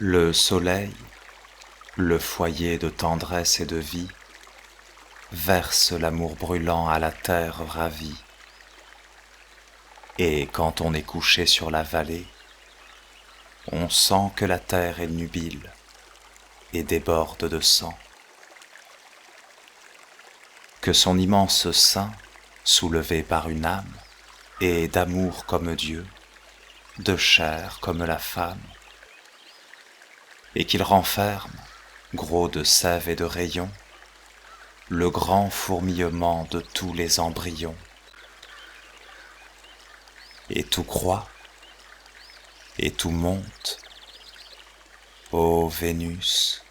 Le soleil, le foyer de tendresse et de vie, verse l'amour brûlant à la terre ravie. Et quand on est couché sur la vallée, on sent que la terre est nubile et déborde de sang, que son immense sein, soulevé par une âme, est d'amour comme Dieu, de chair comme la femme, et qu'il renferme, gros de sève et de rayons, le grand fourmillement de tous les embryons. Et tout croît, et tout monte, ô Vénus,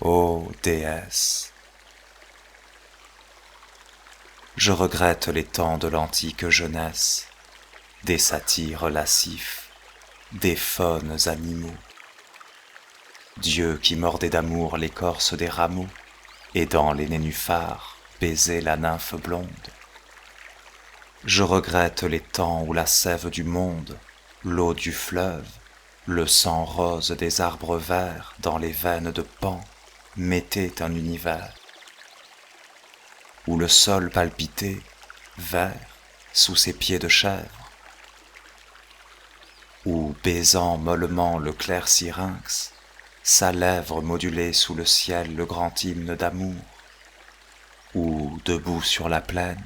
ô déesse. Je regrette les temps de l'antique jeunesse, des satyres lascifs, des faunes animaux, Dieu qui mordait d'amour l'écorce des rameaux, et dans les nénuphars baisait la nymphe blonde. Je regrette les temps où la sève du monde, l'eau du fleuve, le sang rose des arbres verts dans les veines de Pan mettait un univers, où le sol palpitait, vert, sous ses pieds de chèvre, où, baisant mollement le clair syrinx, sa lèvre modulait sous le ciel le grand hymne d'amour, où, debout sur la plaine,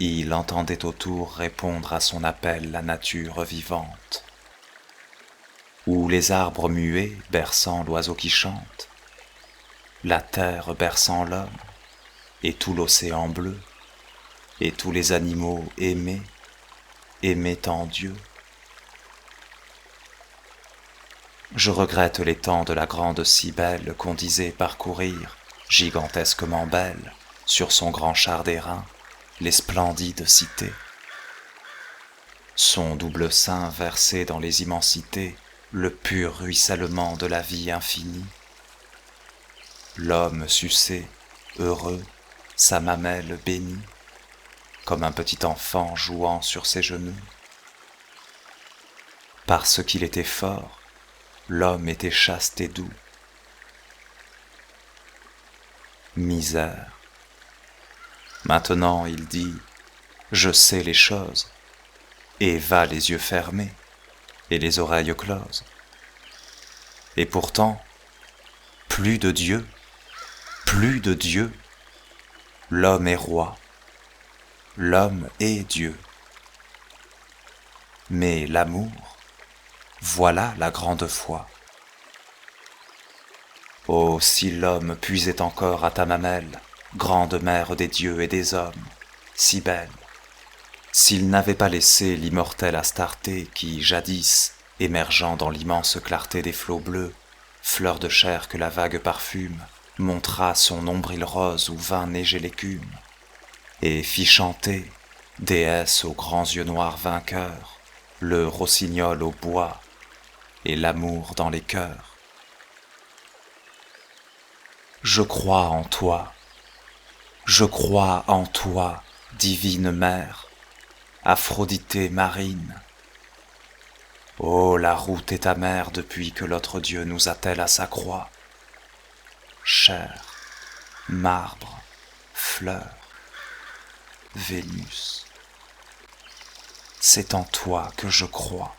il entendait autour répondre à son appel la nature vivante, où les arbres muets berçant l'oiseau qui chante, la terre berçant l'homme, et tout l'océan bleu, et tous les animaux aimés, aimaient en Dieu. Je regrette les temps de la grande Cybèle qu'on disait parcourir, gigantesquement belle, sur son grand char d'airain, les splendides cités. Son double sein versait dans les immensités le pur ruissellement de la vie infinie. L'homme suçait, heureux, sa mamelle bénie, comme un petit enfant jouant sur ses genoux. Parce qu'il était fort, l'homme était chaste et doux. Misère. Maintenant il dit, je sais les choses, et va les yeux fermés et les oreilles closes. Et pourtant, plus de Dieu, plus de Dieu, l'homme est roi, l'homme est Dieu. Mais l'amour, voilà la grande foi. Oh, si l'homme puisait encore à ta mamelle, grande mère des dieux et des hommes, si belle, s'il n'avait pas laissé l'immortelle Astarté qui, jadis, émergeant dans l'immense clarté des flots bleus, fleur de chair que la vague parfume, montra son nombril rose où vint neiger l'écume, et fit chanter, déesse aux grands yeux noirs vainqueurs, le rossignol au bois et l'amour dans les cœurs. Je crois en toi, je crois en toi, divine mère, Aphroditée marine. Oh, la route est amère depuis que l'autre Dieu nous attelle à sa croix. Chair, marbre, fleur, Vénus, c'est en toi que je crois.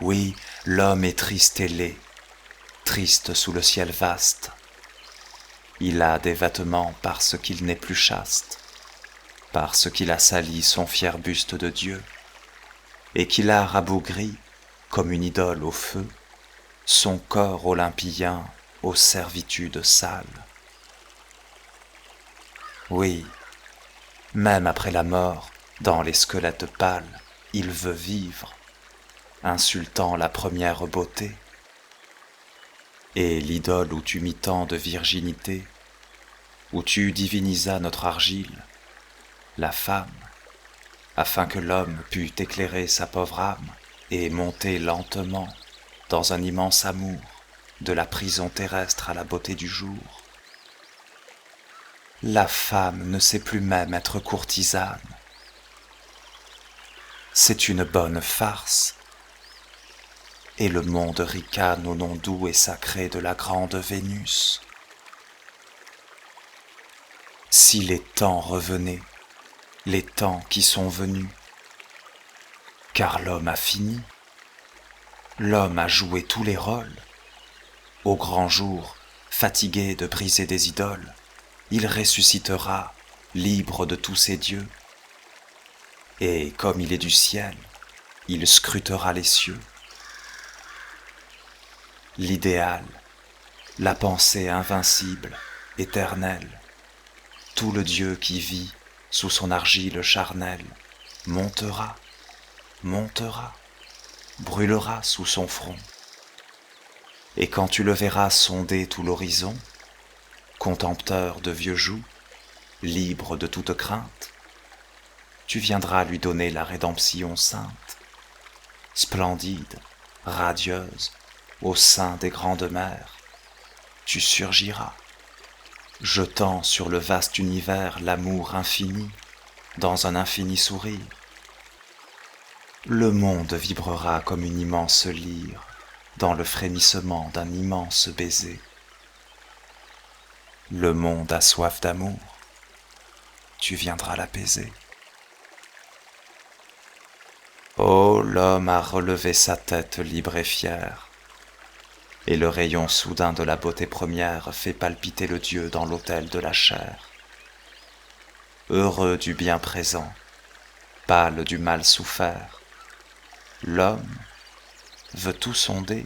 Oui, l'homme est triste et laid, triste sous le ciel vaste. Il a des vêtements parce qu'il n'est plus chaste, parce qu'il a sali son fier buste de Dieu, et qu'il a rabougri, comme une idole au feu, son corps olympien aux servitudes sales. Oui, même après la mort, dans les squelettes pâles, il veut vivre, insultant la première beauté. Et l'idole où tu mis tant de virginité, où tu divinisas notre argile, la femme, afin que l'homme pût éclairer sa pauvre âme et monter lentement dans un immense amour de la prison terrestre à la beauté du jour. La femme ne sait plus même être courtisane. C'est une bonne farce. et le monde ricane au nom doux et sacré de la grande Vénus. Si les temps revenaient, les temps qui sont venus, car l'homme a fini, l'homme a joué tous les rôles. Au grand jour, fatigué de briser des idoles, il ressuscitera, libre de tous ses dieux. Et comme il est du ciel, il scrutera les cieux. L'idéal, la pensée invincible, éternelle, tout le Dieu qui vit sous son argile charnelle, montera, montera, brûlera sous son front. Et quand tu le verras sonder tout l'horizon, contempteur de vieux jougs, libre de toute crainte, tu viendras lui donner la rédemption sainte, splendide, radieuse, au sein des grandes mers, tu surgiras, jetant sur le vaste univers l'amour infini, dans un infini sourire. Le monde vibrera comme une immense lyre, dans le frémissement d'un immense baiser. Le monde a soif d'amour, tu viendras l'apaiser. Oh, l'homme a relevé sa tête libre et fière, et le rayon soudain de la beauté première fait palpiter le Dieu dans l'autel de la chair. Heureux du bien présent, pâle du mal souffert, l'homme veut tout sonder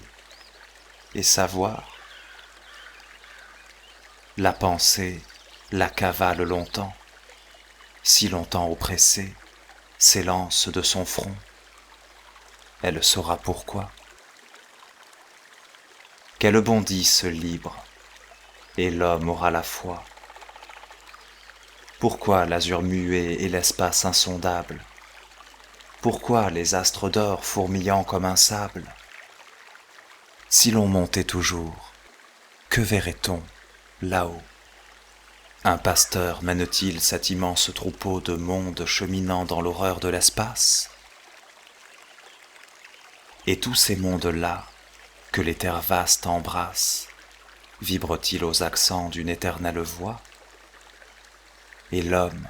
et savoir. La pensée la cavale longtemps, si longtemps oppressée, s'élance de son front. Elle saura pourquoi. Qu'elle bondisse libre, et l'homme aura la foi. Pourquoi l'azur muet et l'espace insondable? Pourquoi les astres d'or fourmillant comme un sable? Si l'on montait toujours, que verrait-on là-haut? Un pasteur mène-t-il cet immense troupeau de mondes cheminant dans l'horreur de l'espace? Et tous ces mondes-là, que les terres vastes embrassent, vibrent-ils aux accents d'une éternelle voix? Et l'homme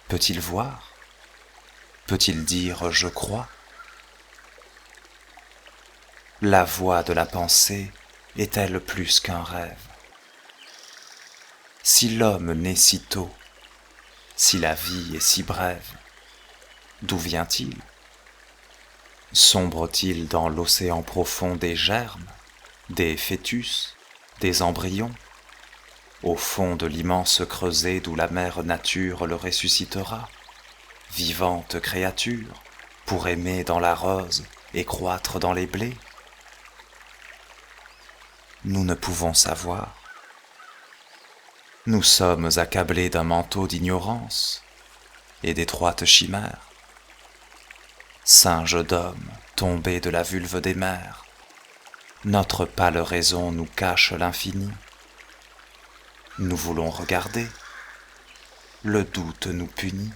peut-il voir? Peut-il dire « je crois » ? La voix de la pensée est-elle plus qu'un rêve? Si l'homme naît si tôt, si la vie est si brève, d'où vient-il? Sombre-t-il dans l'océan profond des germes, des fœtus, des embryons, au fond de l'immense creuset d'où la mère nature le ressuscitera, vivante créature, pour aimer dans la rose et croître dans les blés? Nous ne pouvons savoir. Nous sommes accablés d'un manteau d'ignorance et d'étroites chimères, singes d'hommes tombés de la vulve des mers. Notre pâle raison nous cache l'infini. Nous voulons regarder, le doute nous punit.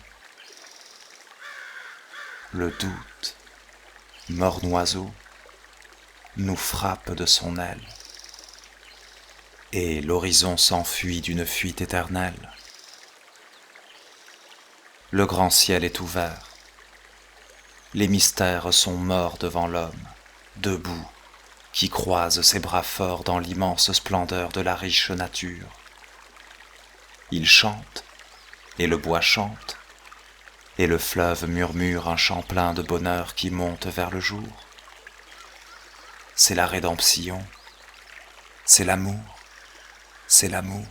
Le doute, mort-oiseau, nous frappe de son aile, et l'horizon s'enfuit d'une fuite éternelle. Le grand ciel est ouvert, les mystères sont morts devant l'homme, debout, qui croise ses bras forts dans l'immense splendeur de la riche nature. Il chante, et le bois chante, et le fleuve murmure un chant plein de bonheur qui monte vers le jour. C'est la rédemption, c'est l'amour, c'est l'amour.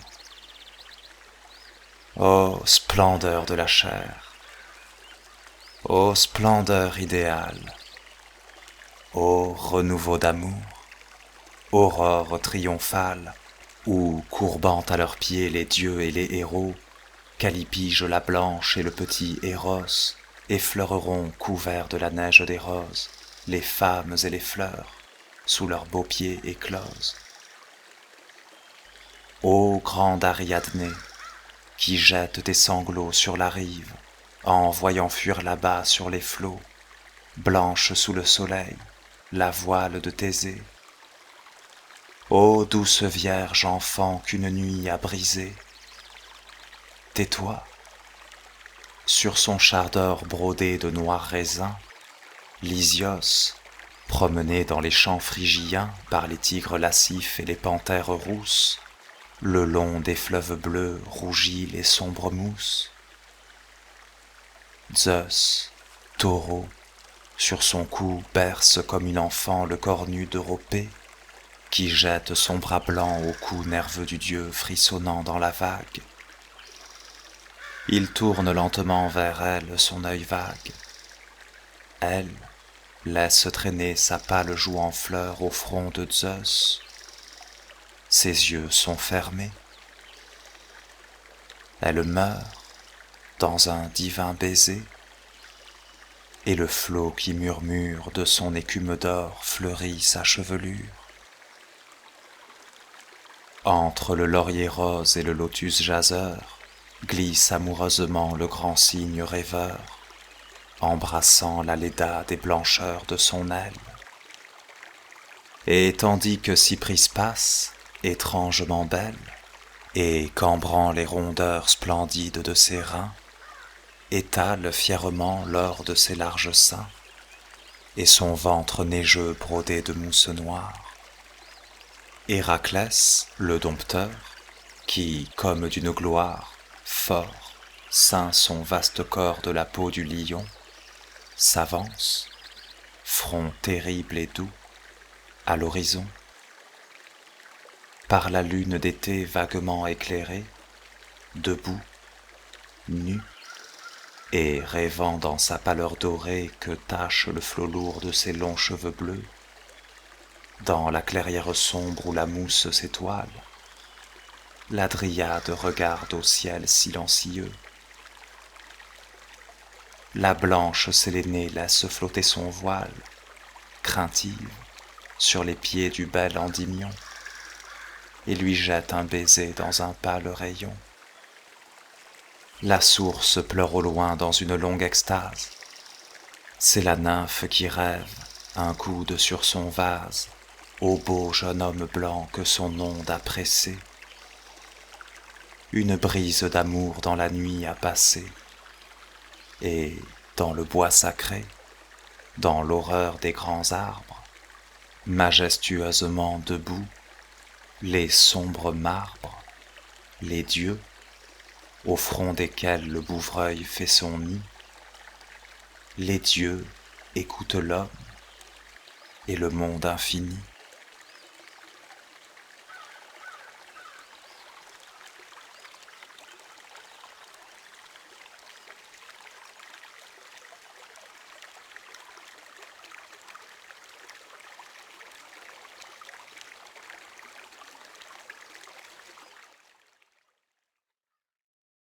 Ô splendeur de la chair, ô splendeur idéale, ô renouveau d'amour, aurore triomphale, où, courbant à leurs pieds les dieux et les héros, Callipyge la blanche et le petit Eros effleureront, couverts de la neige des roses, les femmes et les fleurs, sous leurs beaux pieds écloses. Ô grande Ariadné, qui jette tes sanglots sur la rive, en voyant fuir là-bas sur les flots, blanche sous le soleil, la voile de Thésée. Ô douce Vierge enfant qu'une nuit a brisée, tais-toi. Sur son char d'or brodé de noirs raisins, Lysios, promené dans les champs phrygiens par les tigres lascifs et les panthères rousses, le long des fleuves bleus rougit les sombres mousses. Zeus, taureau, sur son cou berce comme une enfant le corps nu d'Europée, qui jette son bras blanc au cou nerveux du dieu frissonnant dans la vague. Il tourne lentement vers elle son œil vague. Elle laisse traîner sa pâle joue en fleurs au front de Zeus. Ses yeux sont fermés. Elle meurt dans un divin baiser, et le flot qui murmure de son écume d'or fleurit sa chevelure. Entre le laurier rose et le lotus jaseur glisse amoureusement le grand cygne rêveur, embrassant la Léda des blancheurs de son aile. Et tandis que Cypris passe, étrangement belle, et cambrant les rondeurs splendides de ses reins, étale fièrement l'or de ses larges seins, et son ventre neigeux brodé de mousse noire. Héraclès, le dompteur, qui, comme d'une gloire, fort, ceint son vaste corps de la peau du lion, s'avance, front terrible et doux, à l'horizon. Par la lune d'été vaguement éclairée, debout, nu, et rêvant dans sa pâleur dorée que tache le flot lourd de ses longs cheveux bleus, dans la clairière sombre où la mousse s'étoile, la dryade regarde au ciel silencieux. La blanche Sélénée laisse flotter son voile, craintive, sur les pieds du bel Endymion, et lui jette un baiser dans un pâle rayon. La source pleure au loin dans une longue extase. C'est la nymphe qui rêve, un coude sur son vase, au beau jeune homme blanc que son onde a pressé. Une brise d'amour dans la nuit a passé, et dans le bois sacré, dans l'horreur des grands arbres, majestueusement debout, les sombres marbres, les dieux, au front desquels le bouvreuil fait son nid, les dieux écoutent l'homme et le monde infini.